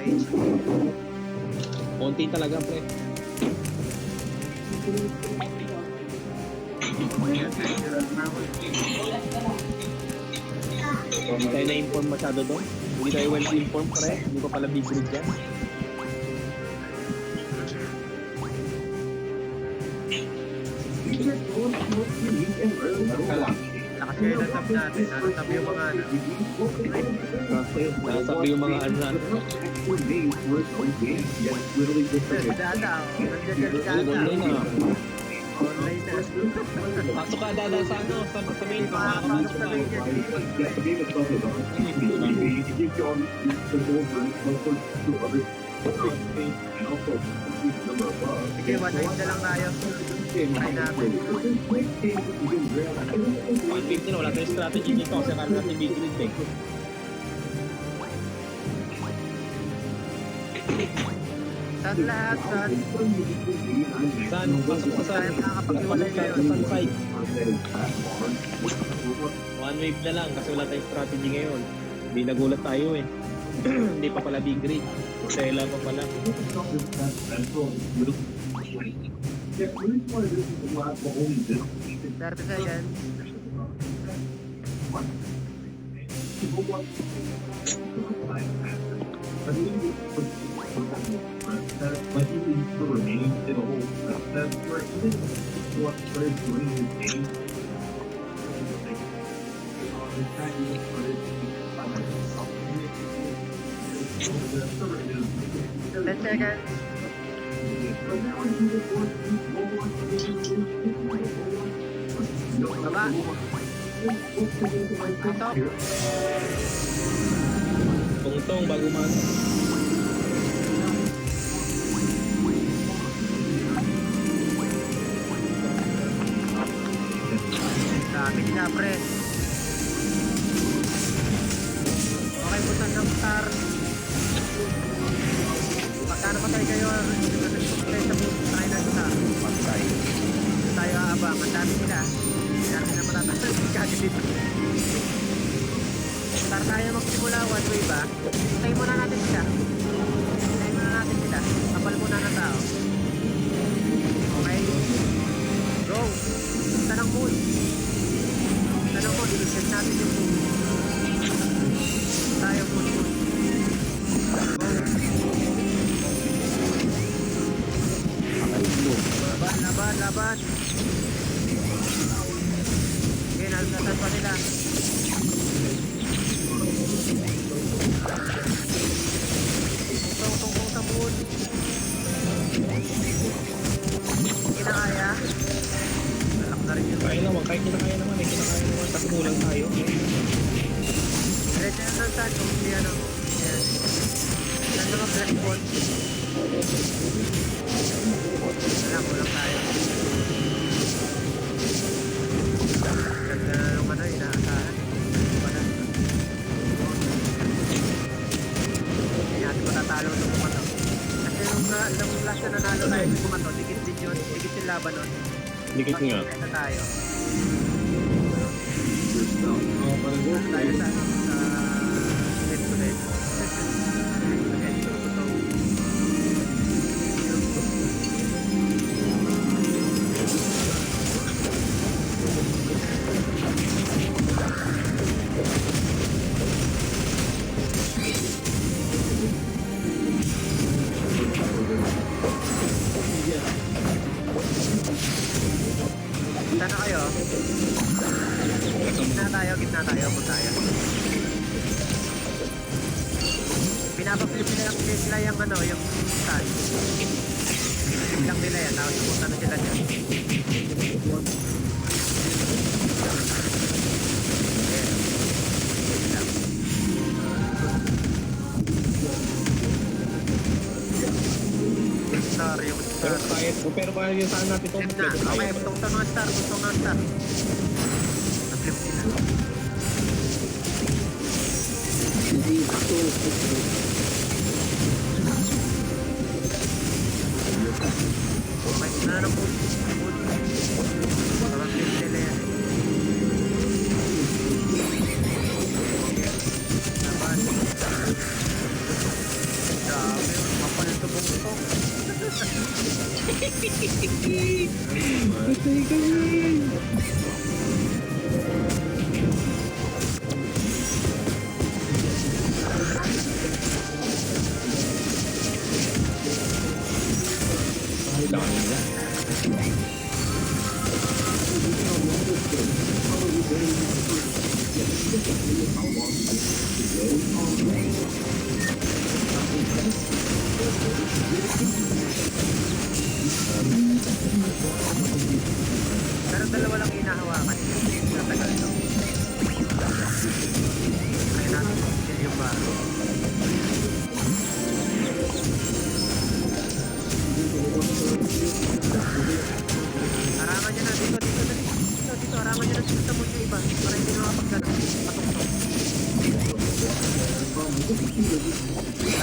HP. Konti talaga, pre. Hindi tayo na-inform masyado doon. Hindi tayo well-informed, pre. Hindi pa pala big league dyan. Kasi natab natin, natab yung mga ano. Nasabi yung mga ano natin. Dada, nandiyan si Dada. Online na. Online na. Pasok ka, Dada, sa ano? Sa main ko. Makakapasok na rin yan. Sige, 1 week na lang tayo. Try natin. 150 na, wala tayong strategy dito kasi akala natin big league eh. Saan lahat? Saan? Saan? Pasok sa saan? Tayo makakapag-iwalay ngayon. Saan side? One wave na lang kasi wala tayong strategy ngayon. Hindi nagulat tayo eh. Hindi pa pala big league. Sela pa pala. 30 seconds. But he needs to remain in a whole process where even what started doing his game. Ten seconds. Baba. Pasok. Tungtong bago masok. Dami na, pre. Okay, butan ng star. Magkano patay kayo? Play sa boot. Try na star. Patay. Tayo aabang. Ang dami nila. Ang dami na matatapos. Kagilip. Star tayo magsimula. One way ba? Patay muna natin sila. Patay muna natin sila. Kapal muna ng tao. Okay? Go! Punta ng moon. Tanong mo, i-reset natin yung moon. Tayo moon. Laban. Okay, nalatasan pa nila. Tungtong sa moon. Kinakaya. Nalak na rin yun. Kaya naman, kahit kinakaya naman eh. Kinakaya naman kasi kulang tayo. Diretso na saan kung hindi ano. Yes. Saan na mag-respond? Kulang tayo. Ganda na nung ano, inaasahan. Hindi natin matatalo nung kumato. Kasi nung last na nanalo tayo nung kumato, dikit din yun. Dikit yung laban nun. Dikit nga. Ito tayo. Parang go. Tayo sa ano, sa head to head. Head to toe. Gitna na kayo. Gitna tayo, kung tayo. Pinapaflip nila yung ano, yung stand. Flip lang nila yan, tapos pumunta na sila dyan. Star, yung Pero star. kaya yung saan natin ito. Flip na. Okay, butong ng star, butong ng star. Na-flip sila. Okay, na ng mood. Parang flip nila yan. Laban. Patay kami! Dami na. Pero dalawa lang hinahawakan. Natagal to. Kaya natin kill yung baro. Harangan nyo na. Dito. Harangan nyo na dito sa yung iba. Para hindi na makapagdala. Patok-tok.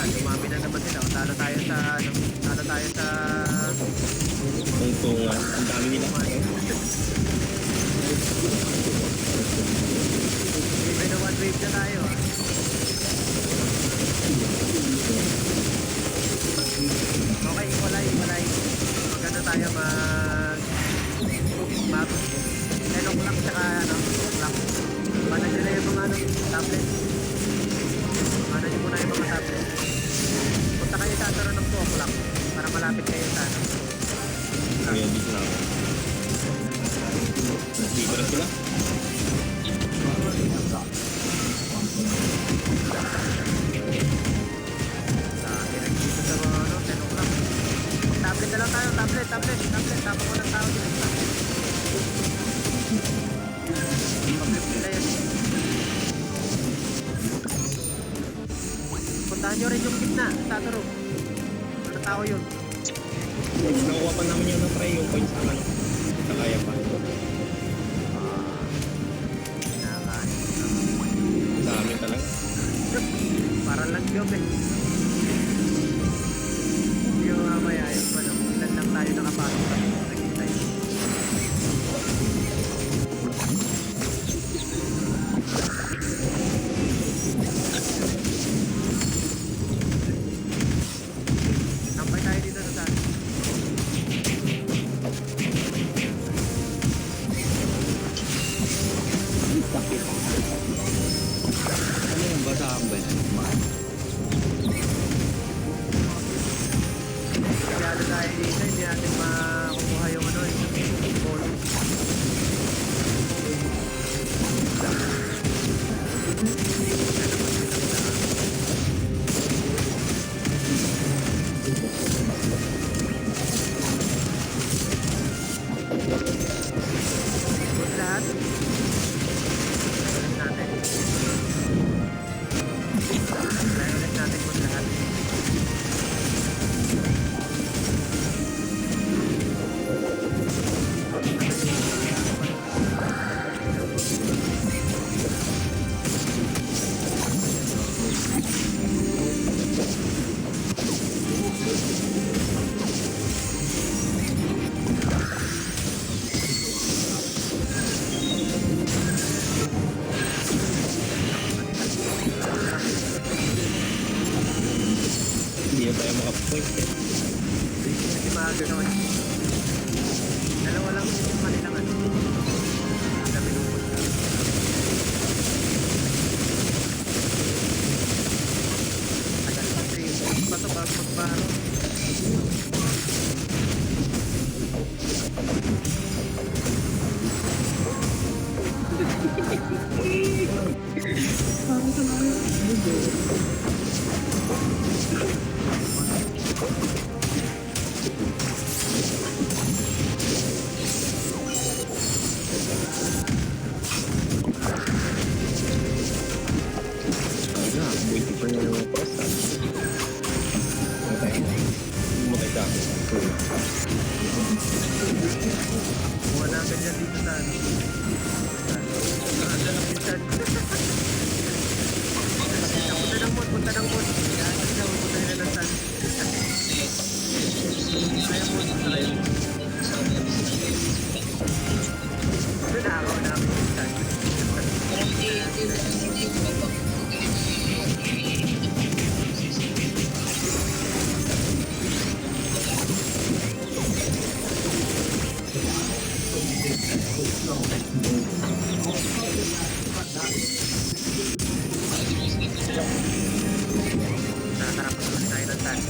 Dumami na naman sila. Talo tayo sa Tungtungan. Ang dami nila. May na one wave na tayo ah. Okay, iwalay. Maganda tayo mag 10 o'clock tsaka o'clock. Panan nyo na yung mga tablet. Panan nyo muna yung mga tablet. Punta kayo sa ataro ng 2 o'clock para malapit kayo sa Kaya dito na ako. Dito na sila. direct dito sa 10 o'clock. Tablet na lang tayo, tablet. Tapos mo ng tao dito. Pag-flip nila yan. Puntahan nyo rin yung gitna, tataro. Ano tao yun? Nakuha pa namin yung na-try yung points naman. Nakaya pa. Dami talaga. Parang lang job eh. Yung mamaya yung ilan lang tayo nakapasok sa nakikita yun. Sampay tayo dito sa saan. Ano yung basahan ba yan? Masyado tayo dito, hindi natin makukuha yung yung bonus. Good lahat. Ulit natin good lahat. Hindi na tayo makapoint eh. Hindi makaganon. Dalawa lang yung kanilang Dami ng punta. Tagal pa 3 pa ito bago magbaro. Ano, waiting for your request. Okay. Bumatay ka ako. Kuha namin dyan dito sa Punta ng mod. Yan, punta nila ng sun. Kaya mod, punta kayo. Doon ako namin yung sun. Saan?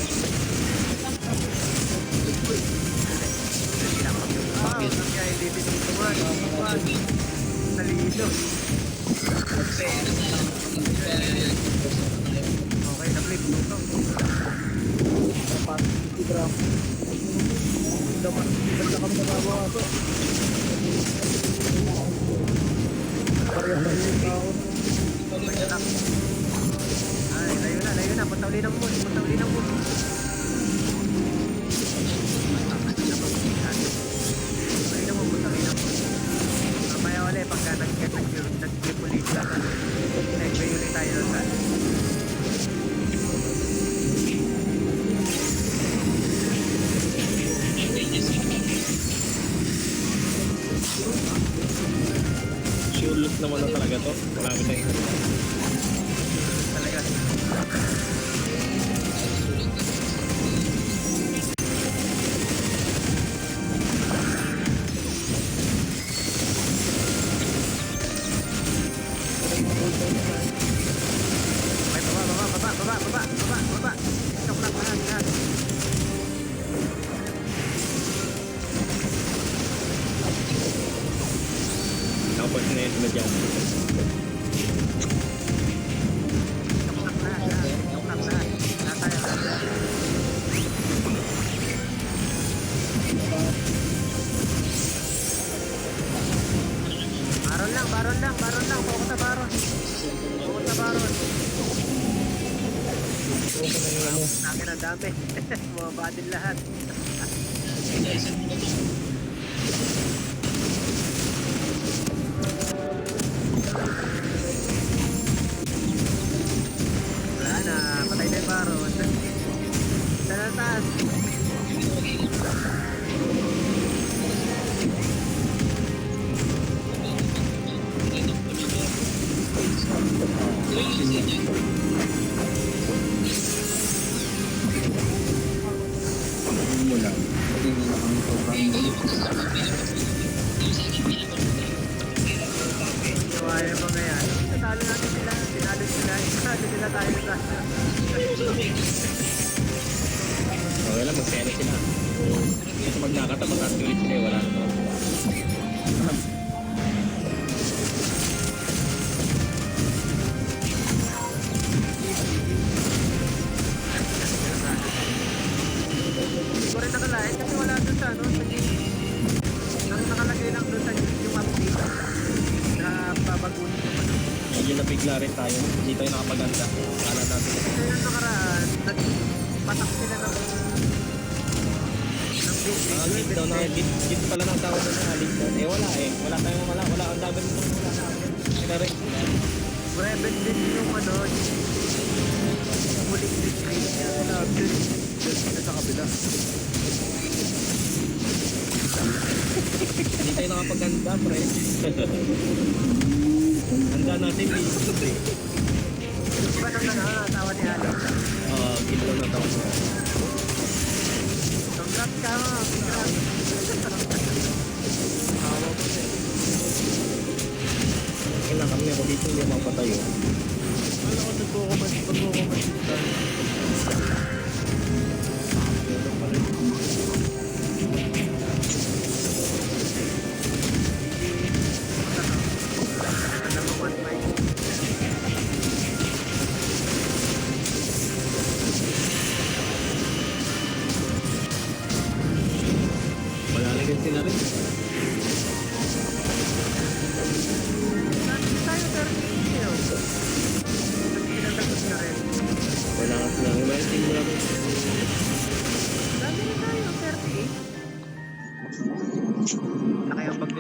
Bakit? Kaya hindi pinituman. Talino. Okay, na-flip. Ito. Ay, layo na. Punta uli ng moon. Punta uli ng moon. Mamaya ulit, pagka nag-flip ulit ka, nag-play ulit tayo ng saan. Sure look naman na talaga to. Marami tayong Talaga. Okay, baba. Stop lang lahat. tapos na yun na dyan. Stop lang lahat. Lahat tayo. Baron lang. Focus sa baron. Akin ang dami. Bumaba din lahat. Wala na. Patay na yung baron. Sa taas. Mula. Pagiging ang sobrang Gawa yung mga yan. Natalo natin sila. Tinalo nila tayo sa Okay lang, magsena sila. Kasi pag nakatapat at ulit sila, wala na to. Hindi ko rin nakalain kasi wala doon sa ano. Ang nakalagay lang doon sa yung update na babaguhin ko pa. Medyo nabigla rin tayo. Hindi tayo nakapaganda. Kala natin. Kasi yung nakaraan, nagpatak sila ng Lead daw na, lead pala ng tawag na lead daw. Eh wala eh. Wala tayong wala. Ang dami nito wala natin. Kinarin. Rebel din yung ano, yung muling retreat niya. Doon sa kabila. Hindi tayo nakapaganda, pre. Handa natin eh. Di ba nang natawa ni Alex? Kill lang na tawag. Congrats ka mo. Kailan kami ako dito hindi mapatayo. Alam ko nagkukumas. Malalagyan sila rin. Tayo 30 yun. Pinatagot na rin. Wala ka sila. May team mo lang. Dami na tayo, 38. Laki ang